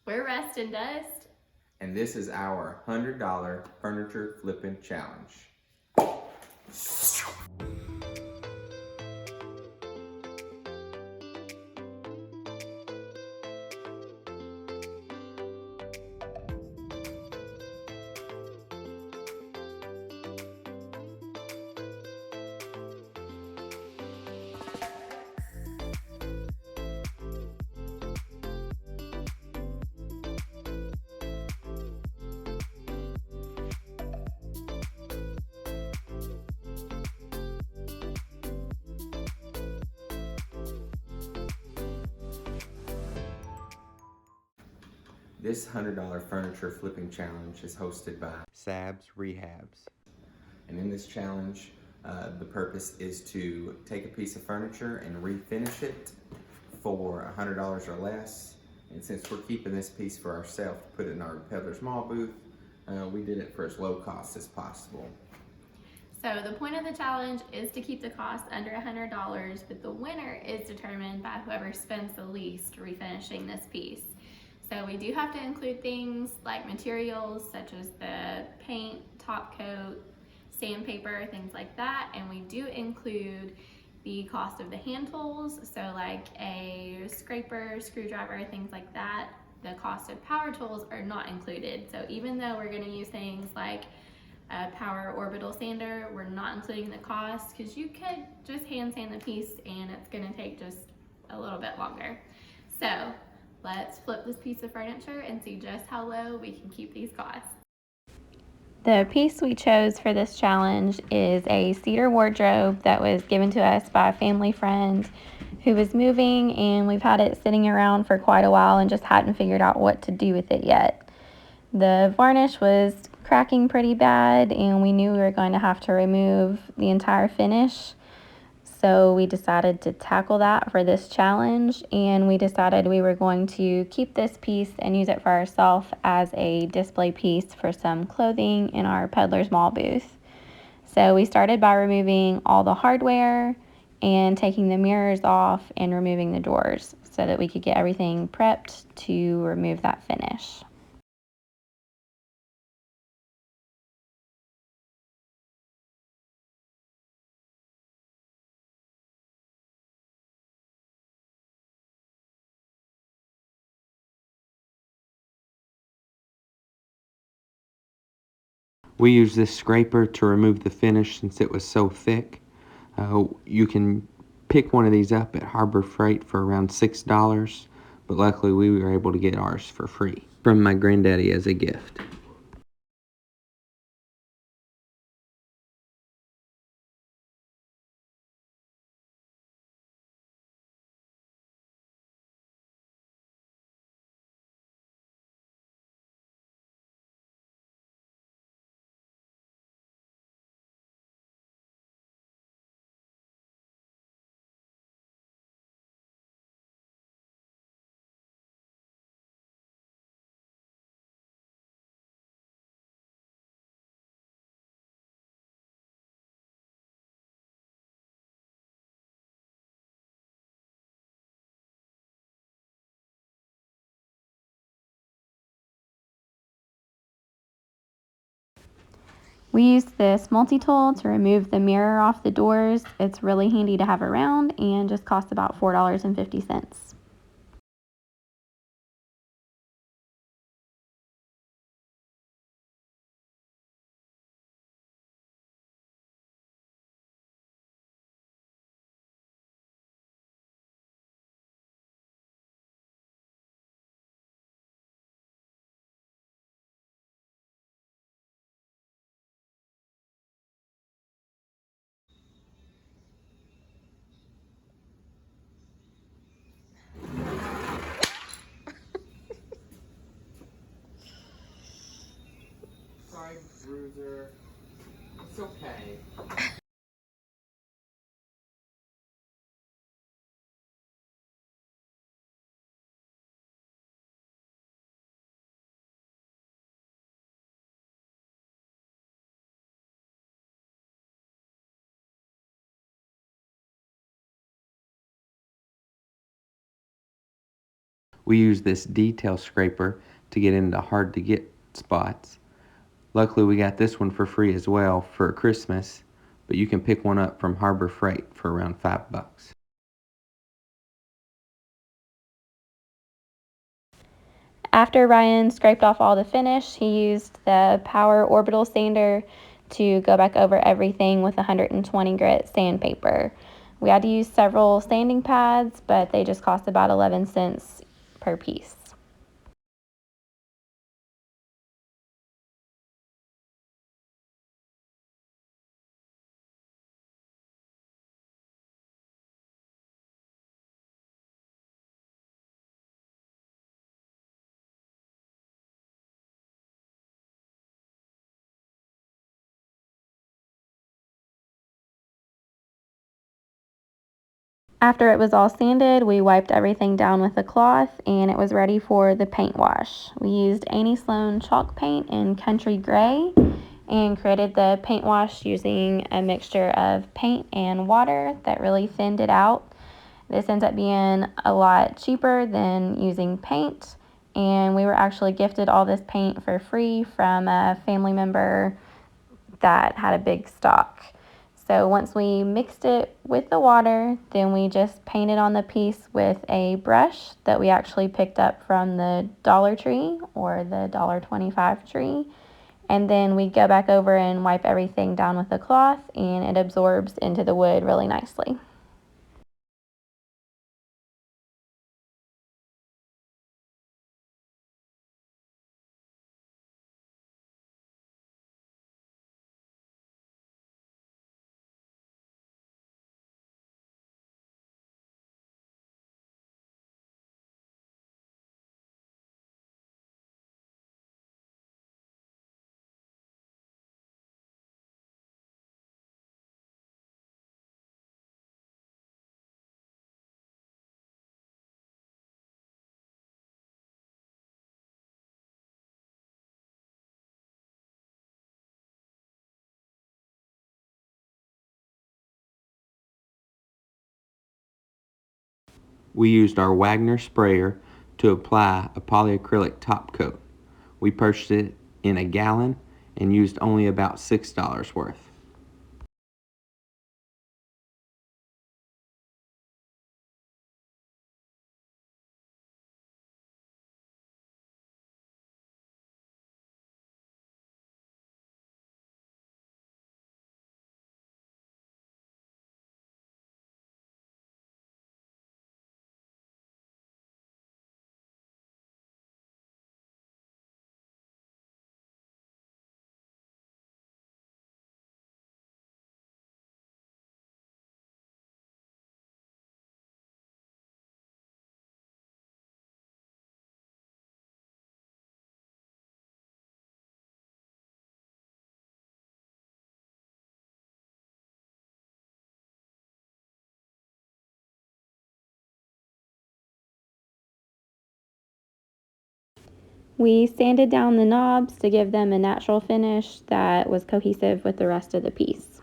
We're Rust and Dust. And this is our $100 furniture flipping challenge. This $100 furniture flipping challenge is hosted by Rehabs. And in this challenge, the purpose is to take a piece of furniture and refinish it for $100 or less. And since we're keeping this piece for ourselves, put it in our Peddler small booth, we did it for as low cost as possible. So the point of the challenge is to keep the cost under $100, but the winner is determined by whoever spends the least refinishing this piece. So we do have to include things like materials such as the paint, top coat, sandpaper, things like that, and we do include the cost of the hand tools, so like a scraper, screwdriver, things like that. The cost of power tools are not included. So even though we're going to use things like a power orbital sander, we're not including the cost because you could just hand sand the piece and it's going to take just a little bit longer. So let's flip this piece of furniture and see just how low we can keep these costs. The piece we chose for this challenge is a cedar wardrobe that was given to us by a family friend who was moving, and we've had it sitting around for quite a while and just hadn't figured out what to do with it yet. The varnish was cracking pretty bad, and we knew we were going to have to remove the entire finish. So we decided to tackle that for this challenge, and we decided we were going to keep this piece and use it for ourselves as a display piece for some clothing in our Peddler small booth. So we started by removing all the hardware and taking the mirrors off and removing the doors so that we could get everything prepped to remove that finish. We use this scraper to remove the finish since it was so thick. You can pick one of these up at Harbor Freight for around $6, but luckily we were able to get ours for free from my granddaddy as a gift. We used this multi-tool to remove the mirror off the doors. It's really handy to have around and just costs about $4.50. Sorry, bruiser. It's okay. We use this detail scraper to get into hard to get spots. Luckily we got this one for free as well for Christmas, but you can pick one up from Harbor Freight for around $5. After Ryan scraped off all the finish, he used the Power Orbital Sander to go back over everything with 120 grit sandpaper. We had to use several sanding pads, but they just cost about 11 cents per piece. After it was all sanded, we wiped everything down with a cloth and it was ready for the paint wash. We used Annie Sloan chalk paint in Country Gray and created the paint wash using a mixture of paint and water that really thinned it out. This ends up being a lot cheaper than using paint, and we were actually gifted all this paint for free from a family member that had a big stock. So once we mixed it with the water, then we just painted on the piece with a brush that we actually picked up from the Dollar Tree or the $1.25 tree. And then we go back over and wipe everything down with a cloth, and it absorbs into the wood really nicely. We used our Wagner sprayer to apply a polyacrylic top coat. We purchased it in a gallon and used only about $6 worth. We sanded down the knobs to give them a natural finish that was cohesive with the rest of the piece.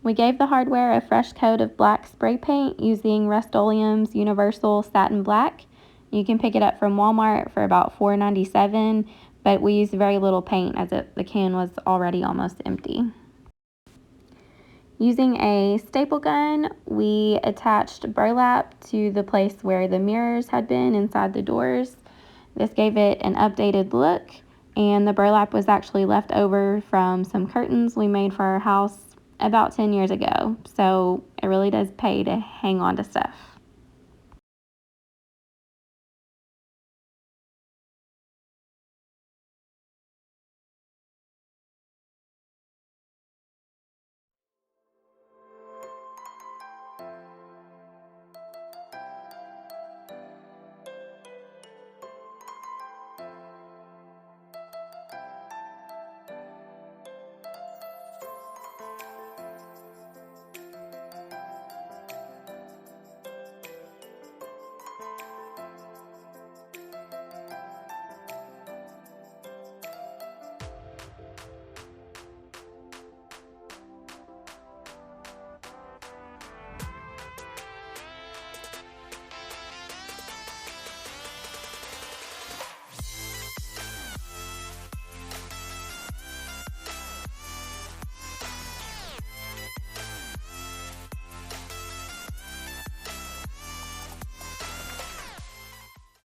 We gave the hardware a fresh coat of black spray paint using Rust-Oleum's Universal Satin Black. You can pick it up from Walmart for about $4.97, but we used very little paint as the can was already almost empty. Using a staple gun, we attached burlap to the place where the mirrors had been inside the doors. This gave it an updated look, and the burlap was actually left over from some curtains we made for our house about 10 years ago, so it really does pay to hang on to stuff.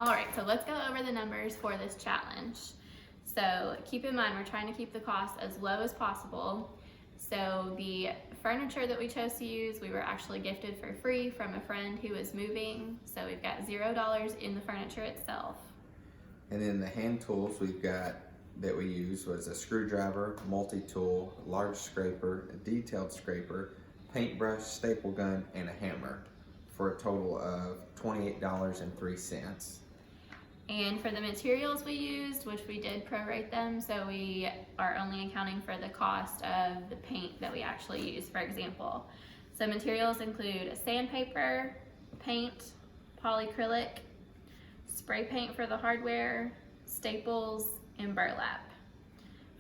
All right, so let's go over the numbers for this challenge. So keep in mind, we're trying to keep the cost as low as possible. So the furniture that we chose to use, we were actually gifted for free from a friend who was moving. So we've got $0 in the furniture itself. And then the hand tools we've got that we used was a screwdriver, multi-tool, large scraper, a detailed scraper, paintbrush, staple gun, and a hammer for a total of $28.03. And for the materials we used, which we did prorate them, so we are only accounting for the cost of the paint that we actually use, for example. So materials include sandpaper, paint, polycrylic, spray paint for the hardware, staples, and burlap,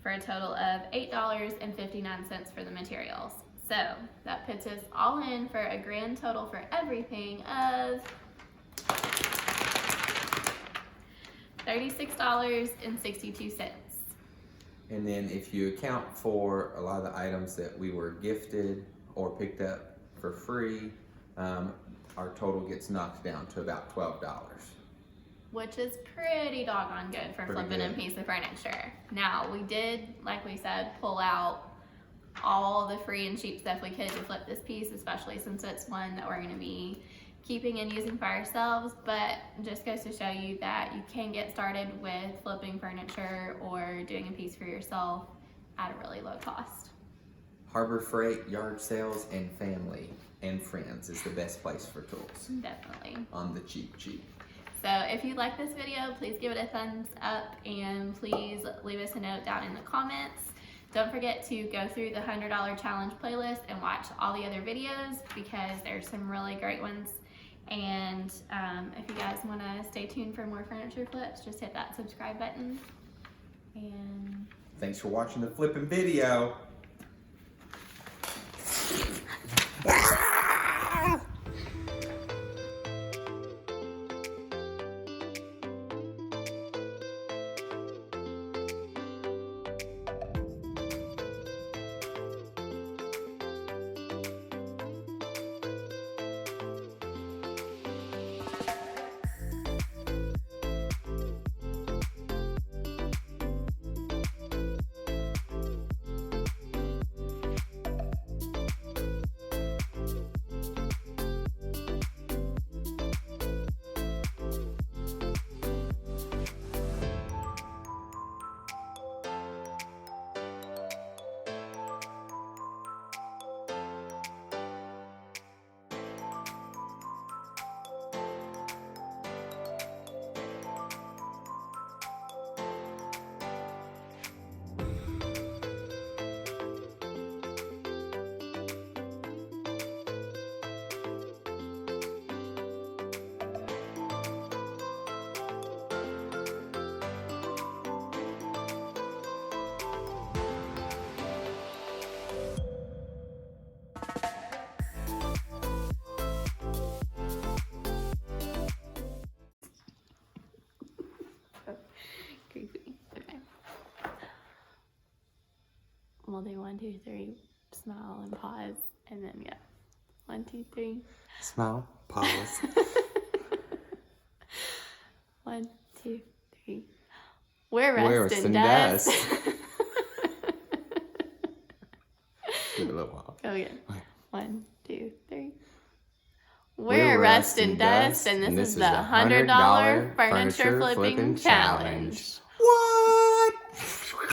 for a total of $8.59 for the materials. So that puts us all in for a grand total for everything of $36.62. And then if you account for a lot of the items that we were gifted or picked up for free, our total gets knocked down to about $12. Which is pretty doggone good for flipping a piece of furniture. Now, we did, like we said, pull out all the free and cheap stuff we could to flip this piece, especially since it's one that we're going to be keeping and using for ourselves, but just goes to show you that you can get started with flipping furniture or doing a piece for yourself at a really low cost. Harbor Freight, yard sales, and family and friends is the best place for tools. Definitely. On the cheap. So if you like this video, please give it a thumbs up and please leave us a note down in the comments. Don't forget to go through the $100 challenge playlist and watch all the other videos because there's some really great ones. And if you guys want to stay tuned for more furniture flips, just hit that subscribe button. And thanks for watching the flipping video. we'll do 1, 2, 3, smile and pause, and then yeah, 1, 2, 3. Smile, pause. 1, 2, 3. We're resting dust. Give it a little while. Go again. 1, 2, 3. We're resting dust, and this is the $100 furniture flipping challenge. What?